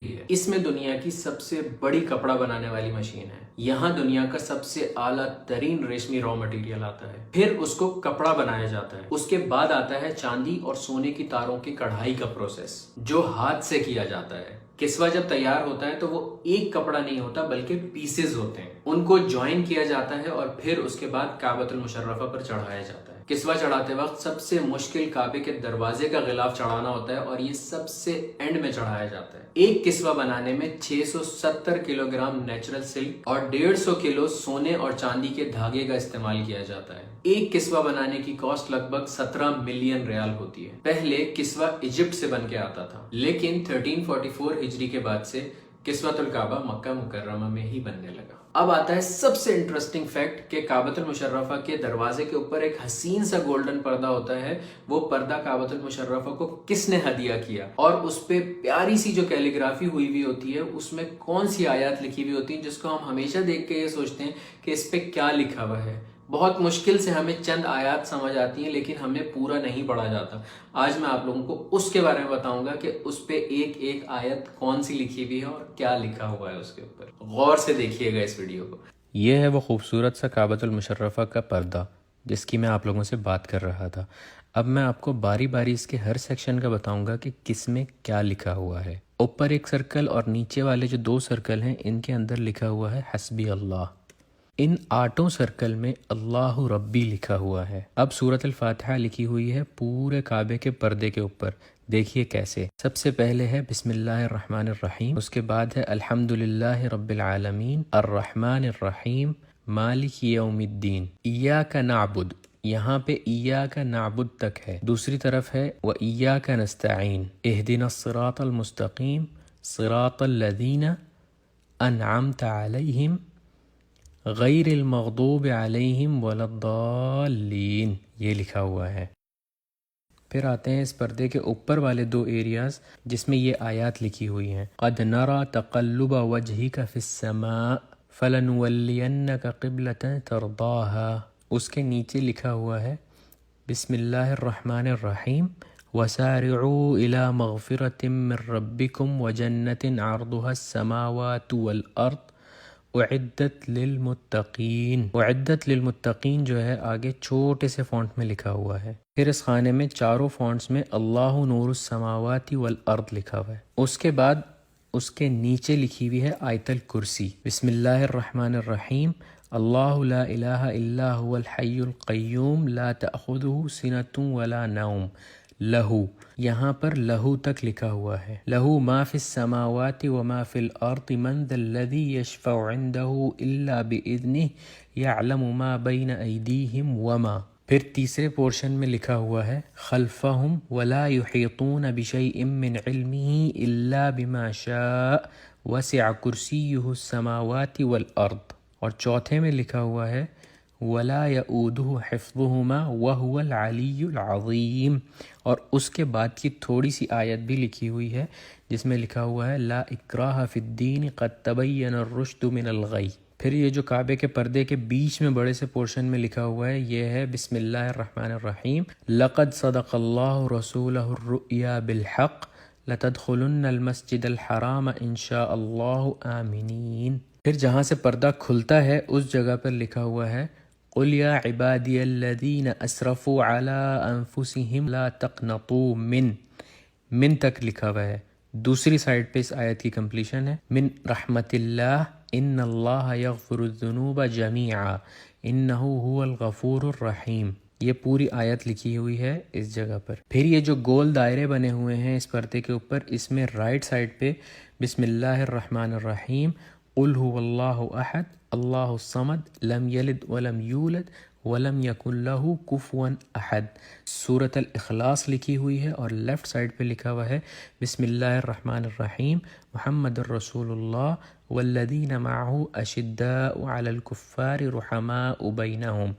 اس میں دنیا کی سب سے بڑی کپڑا بنانے والی مشین ہے۔ یہاں دنیا کا سب سے اعلیٰ ترین ریشمی را مٹیریل آتا ہے، پھر اس کو کپڑا بنایا جاتا ہے۔ اس کے بعد آتا ہے چاندی اور سونے کی تاروں کی کڑھائی کا پروسیس، جو ہاتھ سے کیا جاتا ہے۔ کسوہ جب تیار ہوتا ہے تو وہ ایک کپڑا نہیں ہوتا بلکہ پیسز ہوتے ہیں، ان کو جوائن کیا جاتا ہے اور پھر اس کے بعد کعبۃ المشرفہ پر چڑھایا جاتا ہے۔ کسوہ چڑھاتے وقت سب سے مشکل کعبے کے دروازے کا غلاف چڑھانا ہوتا ہے اور یہ سب سے اینڈ میں چڑھایا جاتا ہے۔ ایک کسوہ بنانے میں 670 کلو گرام نیچرل سلک اور 150 کلو سونے اور چاندی کے دھاگے کا استعمال کیا جاتا ہے۔ ایک کسوہ بنانے کی کاسٹ لگ بھگ 17 ملین ریال ہوتی ہے۔ پہلے کسوہ ایجپٹ سے بن کے آتا تھا، لیکن 1344 ہجری کے بعد سے کسوۃ الکعبہ مکہ مکرمہ میں ہی بننے لگا۔ اب آتا ہے سب سے انٹرسٹنگ فیکٹ کہ کعبۃ المشرفہ کے دروازے کے اوپر ایک حسین سا گولڈن پردہ ہوتا ہے۔ وہ پردہ کعبۃ المشرفہ کو کس نے ہدیہ کیا، اور اس پہ پیاری سی جو کیلیگرافی ہوئی ہوتی ہے، اس میں کون سی آیات لکھی ہوئی ہوتی ہیں جس کو ہم ہمیشہ دیکھ کے یہ سوچتے ہیں کہ اس پہ کیا لکھا ہوا ہے۔ بہت مشکل سے ہمیں چند آیات سمجھ آتی ہیں، لیکن ہمیں پورا نہیں پڑھا جاتا۔ آج میں آپ لوگوں کو اس کے بارے میں بتاؤں گا کہ اس پہ ایک ایک آیت کون سی لکھی ہوئی ہے اور کیا لکھا ہوا ہے اس کے اوپر۔ غور سے دیکھیے گا اس ویڈیو کو۔ یہ ہے وہ خوبصورت سا کعبۃ المشرفہ کا پردہ جس کی میں آپ لوگوں سے بات کر رہا تھا۔ اب میں آپ کو باری باری اس کے ہر سیکشن کا بتاؤں گا کہ کس میں کیا لکھا ہوا ہے۔ اوپر ایک سرکل اور نیچے والے جو 2 سرکل ہیں، ان کے اندر لکھا ہوا ہے حسبی اللہ۔ ان 8 سرکل میں اللہ ربی لکھا ہوا ہے۔ اب سورۃ الفاتحہ لکھی ہوئی ہے پورے کعبے کے پردے کے اوپر۔ دیکھیے کیسے۔ سب سے پہلے ہے بسم اللہ الرحمن الرحیم، اس کے بعد ہے الحمد للہ رب العالمین الرحمن الرحیم مالک یوم الدین، ایاک نعبد، یہاں پہ ایاک نعبد تک ہے۔ دوسری طرف ہے وایاک نستعین، اہدنا الصراط المستقیم صراط الذین انعمت علیہم غیر المغضوب علیہم ولا الضالین، یہ لکھا ہوا ہے۔ پھر آتے ہیں اس پردے کے اوپر والے 2 ایریاز جس میں یہ آیات لکھی ہوئی ہیں۔ قد نرى تقلب وجهك في السماء فلنولینک قبلة ترضاها، اس کے نیچے لکھا ہوا ہے بسم اللہ الرحمن الرحیم وسارعوا الى مغفرة من ربکم وجنة عرضها السماوات والارض اعدت للمتقین۔ اعدت للمتقین جو ہے آگے چھوٹے سے فونٹ میں لکھا ہوا ہے۔ پھر اس خانے میں چاروں فونٹس میں اللہ نور السماوات والارض لکھا ہوا ہے۔ اس کے بعد اس کے نیچے لکھی ہوئی ہے آیت الکرسی، بسم اللہ الرحمن الرحیم اللہ لا الہ الا هو الحی القیوم لا تأخذه سنۃ ولا نوم لہو، یہاں پر لہو تک لکھا ہوا ہے۔ لہو ما فی السماوات وما فی الارض من ذا الذی یشفع عنده الا باذنہ یعلم ما بین ایدیہم وما۔ پھر تیسرے پورشن میں لکھا ہوا ہے خلفہم ولا یحیطون بشیء من علمہ الا بما شاء وسع کرسیہ السماوات والارض، اور چوتھے میں لکھا ہوا ہے ولا یؤودہ حفظہما وہو العلی العظیم، اور اس کے بعد کی تھوڑی سی آیت بھی لکھی ہوئی ہے جس میں لکھا ہوا ہے لا اکراہ فی الدین قد تبین الرشد من الغی۔ پھر یہ جو کعبے کے پردے کے بیچ میں بڑے سے پورشن میں لکھا ہوا ہے یہ ہے بسم اللہ الرحمن الرحیم لقد صدق اللہ رسولہ الرؤیا بالحق لتدخلن المسجد الحرام انشاء اللہ آمنین۔ پھر جہاں سے پردہ کھلتا ہے اس جگہ پر لکھا ہوا ہے قل یا عبادی الذین اسرفوا علی انفسہم لا تقنطوا من تک لکھا ہوا ہے۔ دوسری سائڈ پہ اس آیت کی کمپلیشن ہے من رحمت اللہ ان اللہ یغفر الذنوب جمیعا انہ هو الغفور الرحیم، یہ پوری آیت لکھی ہوئی ہے اس جگہ پر۔ پھر یہ جو گول دائرے بنے ہوئے ہیں اس پردے کے اوپر، اس میں رائٹ سائڈ پہ بسم اللہ الرحمن الرحیم قل هو اللہ احد اللہ الصمد لم یلد ولم یولد ولم یکن لہ کفوا احد، سورۃ الاخلاص لکھی ہوئی ہے، اور لیفٹ سائڈ پہ لکھا ہوا ہے بسم اللہ الرحمن الرحیم محمد الرسول اللہ والذین معہ اشداء علی الکفار رحماء بینہم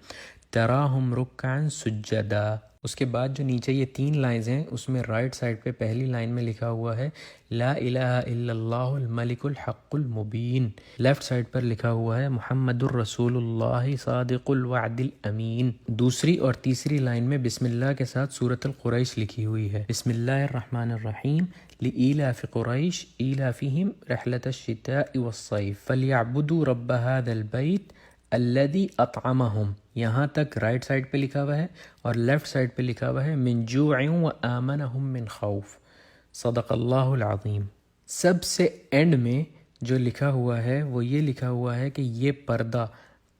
تراہم رکعا سجدا۔ اس کے بعد جو نیچے یہ 3 لائنز ہیں اس میں رائٹ سائڈ پہ پہلی لائن میں لکھا ہوا ہے لا الہ الا اللہ الملک الحق المبین، لیفٹ سائڈ پر لکھا ہوا ہے محمد الرسول اللہ صادق الوعد الامین۔ دوسری اور تیسری لائن میں بسم اللہ کے ساتھ سورۃ القریش لکھی ہوئی ہے بسم اللہ الرحمن الرحیم لإيلاف قريش إيلافهم رحلة الشتاء والصيف فليعبدوا رب هذا البيت الذي أطعمهم. یہاں تک رائٹ سائڈ پہ لکھا ہوا ہے اور لیفٹ سائڈ پہ لکھا ہوا ہے من جوع وآمنهم من خوف. صدق اللہ العظیم. سب سے اینڈ میں جو لکھا ہوا ہے وہ یہ لکھا ہوا ہے کہ یہ پردہ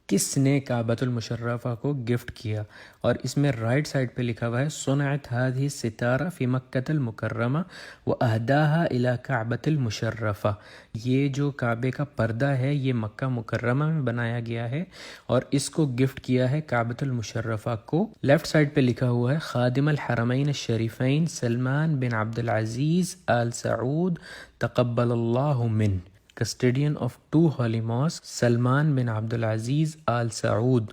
کس نے کعبۃ المشرفہ کو گفٹ کیا، اور اس میں رائٹ سائڈ پہ لکھا ہوا ہے صنعت هذه الستارہ فی مکۃ المکرمہ واہداها الی کعبۃ المشرفہ. یہ جو کعبے کا پردہ ہے یہ مکہ مکرمہ میں بنایا گیا ہے اور اس کو گفٹ کیا ہے کعبۃ المشرفہ کو. لیفٹ سائڈ پہ لکھا ہوا ہے خادم الحرمین الشریفین سلمان بن عبد العزیز آل سعود تقبل اللہ من. Custodian of two holy mosques, Salman bin Abdul Aziz Al Saud